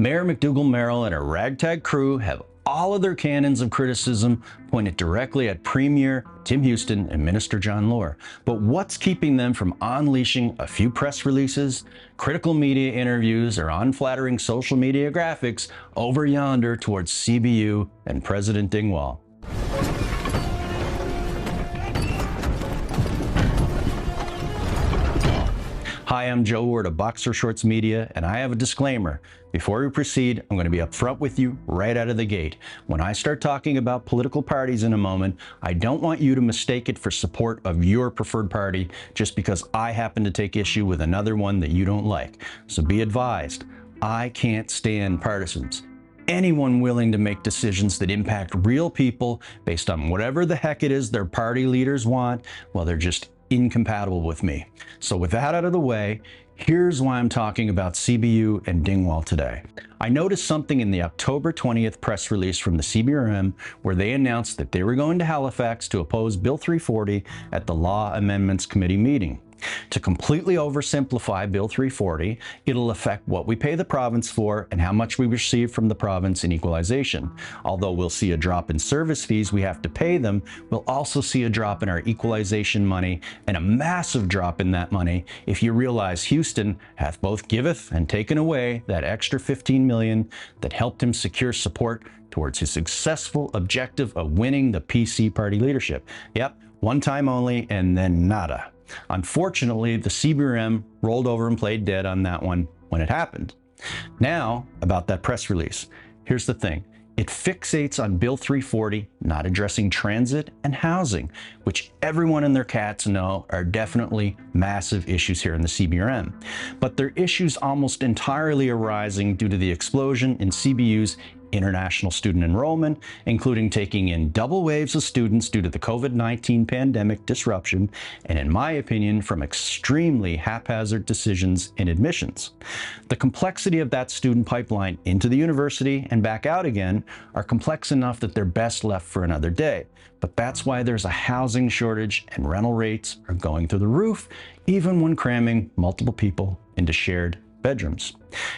Mayor McDougall Merrill and her ragtag crew have all of their cannons of criticism pointed directly at Premier Tim Houston and Minister John Lohr. But what's keeping them from unleashing a few press releases, critical media interviews, or unflattering social media graphics over yonder towards CBU and President Dingwall? Hi, I'm Joe Ward of Boxer Shorts Media, and I have a disclaimer. Before we proceed, I'm going to be upfront with you right out of the gate. When I start talking about political parties in a moment, I don't want you to mistake it for support of your preferred party just because I happen to take issue with another one that you don't like. So be advised, I can't stand partisans. Anyone willing to make decisions that impact real people based on whatever the heck it is their party leaders want, well, they're just incompatible with me. So with that out of the way, here's why I'm talking about CBU and Dingwall today. I noticed something in the October 20th press release from the CBRM where they announced that they were going to Halifax to oppose Bill 340 at the Law Amendments Committee meeting. To completely oversimplify Bill 340, it'll affect what we pay the province for and how much we receive from the province in equalization. Although we'll see a drop in service fees we have to pay them, we'll also see a drop in our equalization money and a massive drop in that money if you realize Houston hath both giveth and taken away that extra $15 million that helped him secure support towards his successful objective of winning the PC party leadership. Yep, one time only and then nada. Unfortunately, the CBRM rolled over and played dead on that one when it happened. Now, about that press release. Here's the thing. It fixates on Bill 340, not addressing transit and housing, which everyone and their cats know are definitely massive issues here in the CBRM. But they're issues almost entirely arising due to the explosion in CBU's international student enrollment, including taking in double waves of students due to the COVID-19 pandemic disruption, and in my opinion, from extremely haphazard decisions in admissions. The complexity of that student pipeline into the university and back out again are complex enough that they're best left for another day. But that's why there's a housing shortage and rental rates are going through the roof, even when cramming multiple people into shared bedrooms.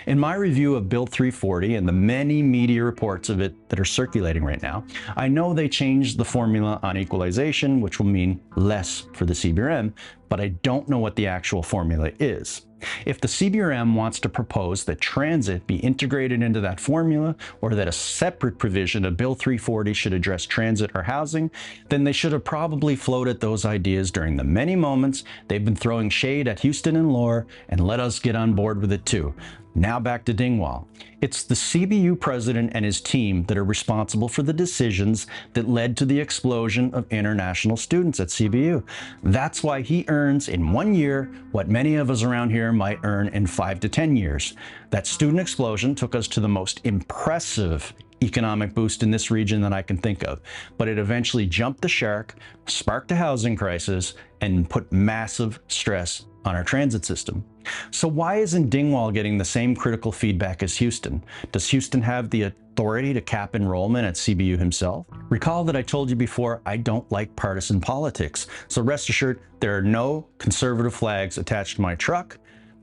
In my review of Bill 340 and the many media reports of it that are circulating right now, I know they changed the formula on equalization, which will mean less for the CBRM, but I don't know what the actual formula is. If the CBRM wants to propose that transit be integrated into that formula, or that a separate provision of Bill 340 should address transit or housing, then they should have probably floated those ideas during the many moments they've been throwing shade at Houston and Lohr and let us get on board with it too. Now back to Dingwall. It's the CBU president and his team that are responsible for the decisions that led to the explosion of international students at CBU. That's why he earns in 1 year what many of us around here might earn in 5 to 10 years. That student explosion took us to the most impressive economic boost in this region that I can think of, but it eventually jumped the shark, sparked a housing crisis, and put massive stress on our transit system. So why isn't Dingwall getting the same critical feedback as Houston? Does Houston have the authority to cap enrollment at CBU himself? Recall that I told you before I don't like partisan politics, so rest assured there are no conservative flags attached to my truck,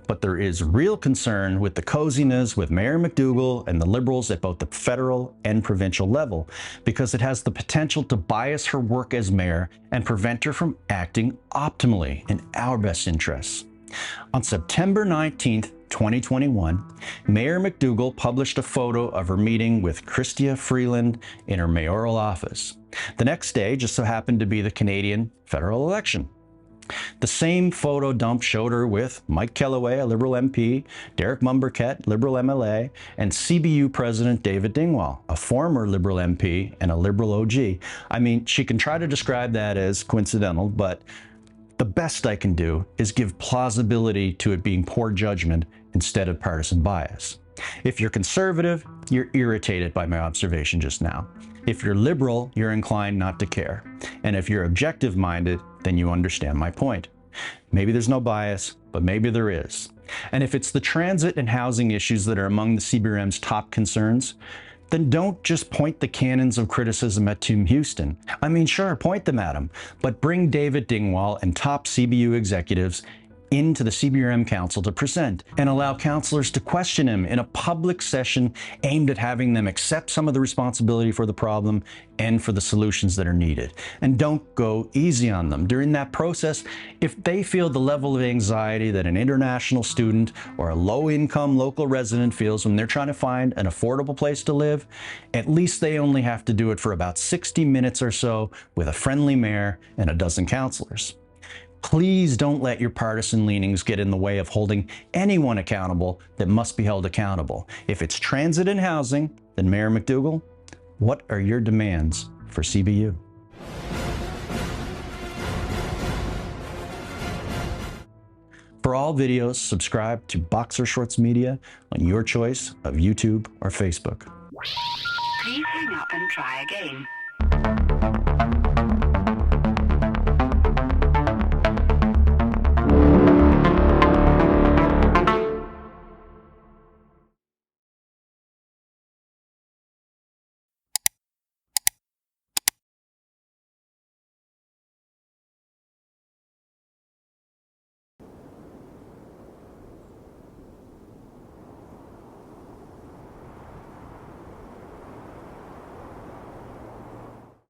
but there is real concern with the coziness with Mayor McDougall and the Liberals at both the federal and provincial level, because it has the potential to bias her work as mayor and prevent her from acting optimally in our best interests. On September 19th, 2021, Mayor McDougall published a photo of her meeting with Chrystia Freeland in her mayoral office. The next day just so happened to be the Canadian federal election. The same photo dump showed her with Mike Kellaway, a Liberal MP, Derek Mumberket, Liberal MLA, and CBU President David Dingwall, a former Liberal MP and a Liberal OG. I mean, she can try to describe that as coincidental, but the best I can do is give plausibility to it being poor judgment instead of partisan bias. If you're conservative, you're irritated by my observation just now. If you're liberal, you're inclined not to care. And if you're objective-minded, then you understand my point. Maybe there's no bias, but maybe there is. And if it's the transit and housing issues that are among the CBRM's top concerns, then don't just point the cannons of criticism at Tim Houston. I mean, sure, point them at him, but bring David Dingwall and top CBU executives into the CBRM Council to present and allow counselors to question him in a public session aimed at having them accept some of the responsibility for the problem and for the solutions that are needed. And don't go easy on them. During that process, if they feel the level of anxiety that an international student or a low-income local resident feels when they're trying to find an affordable place to live, at least they only have to do it for about 60 minutes or so with a friendly mayor and a dozen counselors. Please don't let your partisan leanings get in the way of holding anyone accountable that must be held accountable. If it's transit and housing, then Mayor McDougall, what are your demands for CBU? For all videos, subscribe to Boxer Shorts Media on your choice of YouTube or Facebook. Please hang up and try again.